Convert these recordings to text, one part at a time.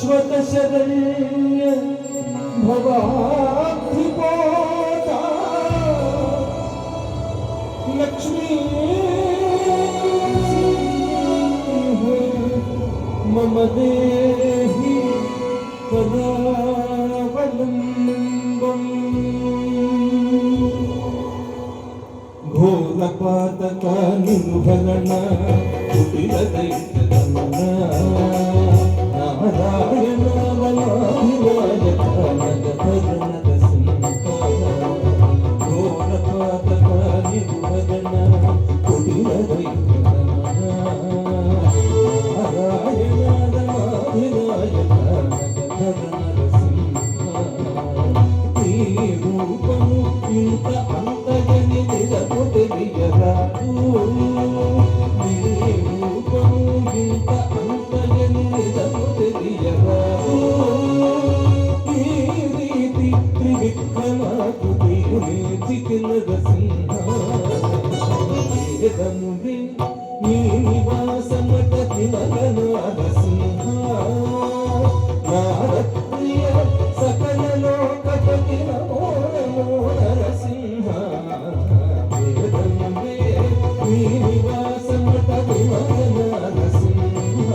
ಶಾಶ್ವತ ಶರಣ್ಯ ಭವಾಧಿಪೋತ ಲಕ್ಷ್ಮೀ ಮಮ ದೇಹಿ ಪದಾವಲಂಬಂ ಘೋರಪಾತಕ ನಿರ್ಭರಣ ಕುಟಿಲ ದೈತ್ಯದಮನ ನಾರಾಯಣ ವನಾಧಿನಾಯಕ ನಗಧರಣದ ಸಿಂಹ ಘೋರಪಾತಕ ನಿರ್ಭರಣ ಕುಟಿಲ ದೈತ್ಯದಮನ ನಾರಾಯಣ ವನಾಧಿನಾಯಕ ನಗಧರಣದ ಸಿಂಹ ಈ ರೂಪನು ಇಂಥ ಅಂತಗನಿದ ಕೊಟೆಯರಾದು ಈ ರೂಪನು ಇಂಥ ಅಂತಗನಿದ ಕೊಟೆಯರಾದು ಈ ರೀತಿ ತ್ರಿವಿಕ್ರಮ ಕುಟಿಯುನೇ ಚಿಕ್ಕನದ ಸಿಂಹ ವೇದಮುನಿ ನೀ ನಿವಾಸ ಮಠದಿ ಮಗನಾದ ಸಿಂಹ ನಾರತ್ರಿಯ ಸಕಲ ಲೋಕಪತಿ ನಮೋ ನಮೋ ನರಸಿಂಹ ವೇದಮುನಿ ನೀ ನಿವಾಸ ಮಠದಿ ಮಗನಾದ ಸಿಂಹ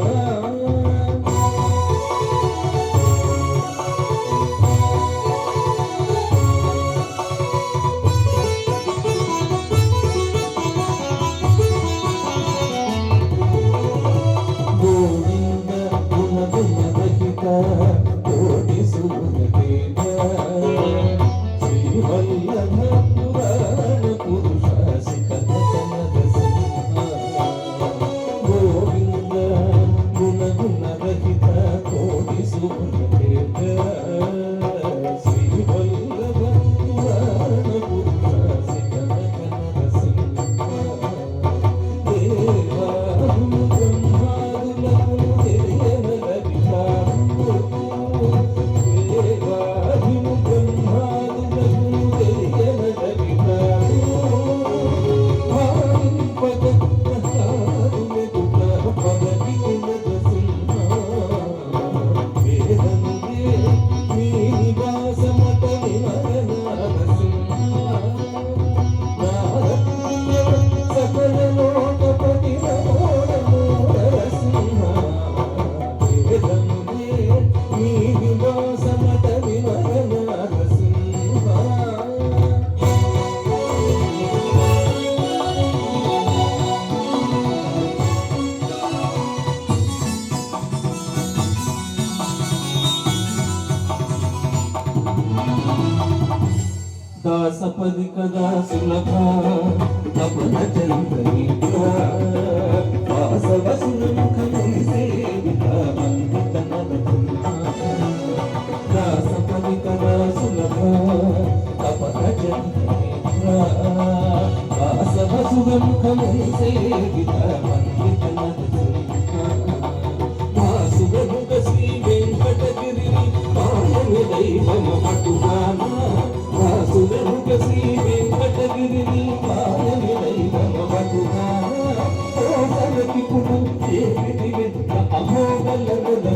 ಗೋವಿಂದ ಗುಣಗುಣರಹಿತ ಕೋಟಿ ಸೂರ್ಯತೇಜ ಶ್ರೀವಲ್ಲಭ ಪುರಾಣ ಪುರುಷ ಶಿಖರತನದ ಸಿಂಹ ಗೋವಿಂದ ಗುಣಗುಣರಹಿತ ಕೋಟಿ ಸೂರ್ಯತೇಜ ಶ್ರೀವಲ್ಲಭ ಪುರಾಣ ಪುರುಷ ಶಿಖರತನದ ಸಿಂಹ ದೇವಾನು ಬ್ರಹ್ಮಾದುಲಕು ತೆರೆಯನದ ವಿಭಾಗು ದೇವಾನು ಬ್ರಹ್ಮಾದುಲಕು ತೆರೆಯನದ ವಿಭಾಗು ಭಾವಿಪದ ಪ್ರಸಾದುವೆ ಗುಣ ಪದವಿನದ ಸಿಂಹ ವೇದನುಗೆ ನೀ ನಿವಾಸ ಮಠದಿ ಮಗನಾದ ಸಿಂಹ ನಾರತ್ರಿಯ ಸಕಲ ಲೋಕಪತಿ ನಮೋ ನಮೋ ನರಸಿಂಹ ವೇದನುಗೆ ನೀ ನಿವಾಸ ಮಠದಿ ಮಗನಾದ ಸಿಂಹ ದಾಸಪದಿ ಕದಾ ಸುಲಭ ತಪನ ಚಂದ್ರನೀಕ ವಾಸವ ಸುನಮುಖ ಮುನಿ ಸೇವಿತ ವಂದಿತನದ ಪುಣ್ಯ ದಾಸಪದಿ ಕದಾ ಸುಲಭ ತಪನ ಚಂದ್ರನೀಕ ವಾಸವ ಸುನಮುಖ ಮುನಿ ಸೇವಿತ ವಂದಿತನದ ಪುಣ್ಯ ವಾಸುಗನುಗ ಶ್ರೀ ವೆಂಕಟಗಿರಿ ಪಾಯನಿ ದೈವಮ ಪಟುಗಾನ ವಾಸುಗನುಗ ಶ್ರೀ ವೆಂಕಟಗಿರಿ ಪಾಯನಿ ದೈವಮ ಪಟುಗಾನ ಕೋಸರತಿ ಪುಡು ಸೇವಿತಿ ವೆಂಕ ಅಭೋಗಲಗದ